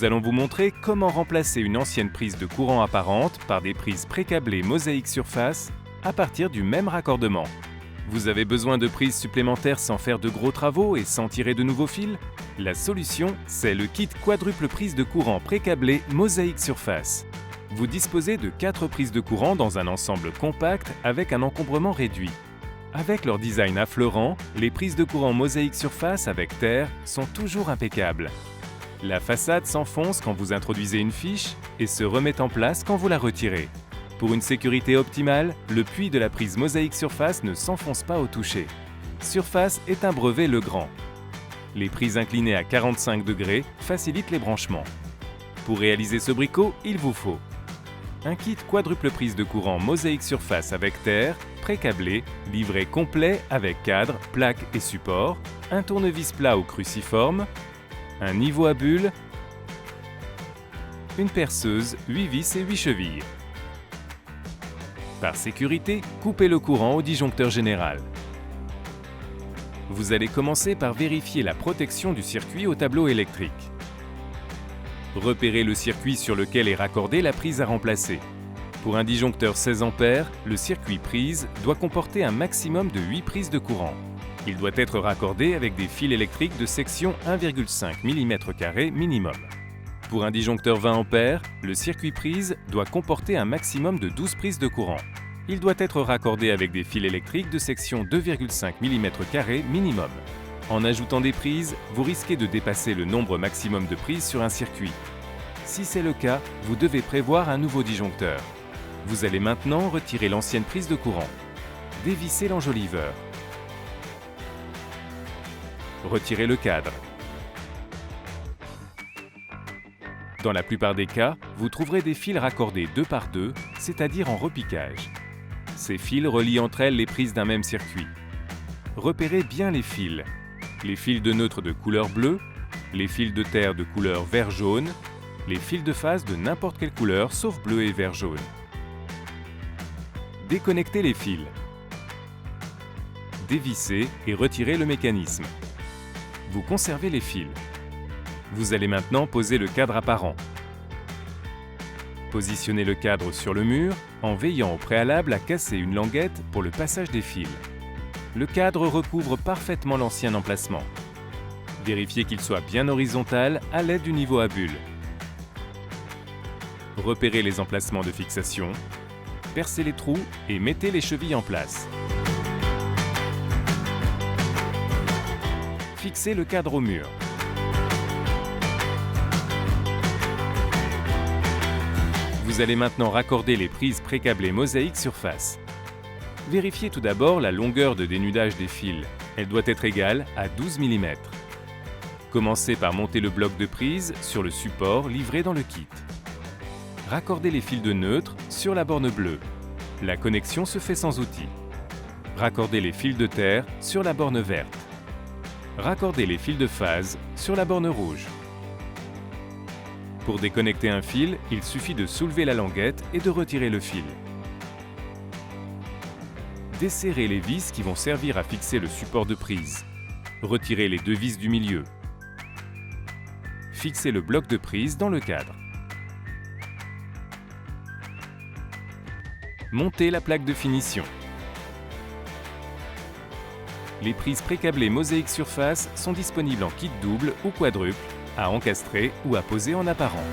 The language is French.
Nous allons vous montrer comment remplacer une ancienne prise de courant apparente par des prises pré-câblées Mosaïque Surface à partir du même raccordement. Vous avez besoin de prises supplémentaires sans faire de gros travaux et sans tirer de nouveaux fils? La solution, c'est le kit quadruple prise de courant pré-câblé Mosaïque Surface. Vous disposez de 4 prises de courant dans un ensemble compact avec un encombrement réduit. Avec leur design affleurant, les prises de courant Mosaïque Surface avec terre sont toujours impeccables. La façade s'enfonce quand vous introduisez une fiche et se remet en place quand vous la retirez. Pour une sécurité optimale, le puits de la prise Mosaïque Surface ne s'enfonce pas au toucher. Surface est un brevet Legrand. Les prises inclinées à 45 degrés facilitent les branchements. Pour réaliser ce bricot, il vous faut un kit quadruple prise de courant Mosaïque Surface avec terre, pré-câblé, livré complet avec cadre, plaque et support, un tournevis plat ou cruciforme, un niveau à bulles, une perceuse, 8 vis et 8 chevilles. Par sécurité, coupez le courant au disjoncteur général. Vous allez commencer par vérifier la protection du circuit au tableau électrique. Repérez le circuit sur lequel est raccordée la prise à remplacer. Pour un disjoncteur 16 A, le circuit prise doit comporter un maximum de 8 prises de courant. Il doit être raccordé avec des fils électriques de section 1,5 mm² minimum. Pour un disjoncteur 20 A, le circuit prise doit comporter un maximum de 12 prises de courant. Il doit être raccordé avec des fils électriques de section 2,5 mm² minimum. En ajoutant des prises, vous risquez de dépasser le nombre maximum de prises sur un circuit. Si c'est le cas, vous devez prévoir un nouveau disjoncteur. Vous allez maintenant retirer l'ancienne prise de courant. Dévissez l'enjoliveur. Retirez le cadre. Dans la plupart des cas, vous trouverez des fils raccordés 2 par 2, c'est-à-dire en repiquage. Ces fils relient entre elles les prises d'un même circuit. Repérez bien les fils de neutre de couleur bleue, les fils de terre de couleur vert-jaune, les fils de phase de n'importe quelle couleur sauf bleu et vert-jaune. Déconnectez les fils. Dévissez et retirez le mécanisme. Vous conservez les fils. Vous allez maintenant poser le cadre apparent. Positionnez le cadre sur le mur en veillant au préalable à casser une languette pour le passage des fils. Le cadre recouvre parfaitement l'ancien emplacement. Vérifiez qu'il soit bien horizontal à l'aide du niveau à bulles. Repérez les emplacements de fixation, percez les trous et mettez les chevilles en place. Fixez le cadre au mur. Vous allez maintenant raccorder les prises pré-câblées Mosaïque Surface. Vérifiez tout d'abord la longueur de dénudage des fils. Elle doit être égale à 12 mm. Commencez par monter le bloc de prise sur le support livré dans le kit. Raccordez les fils de neutre sur la borne bleue. La connexion se fait sans outil. Raccordez les fils de terre sur la borne verte. Raccordez les fils de phase sur la borne rouge. Pour déconnecter un fil, il suffit de soulever la languette et de retirer le fil. Desserrez les vis qui vont servir à fixer le support de prise. Retirez les 2 vis du milieu. Fixez le bloc de prise dans le cadre. Montez la plaque de finition. Les prises pré-câblées Mosaïque Surface sont disponibles en kit double ou quadruple, à encastrer ou à poser en apparent.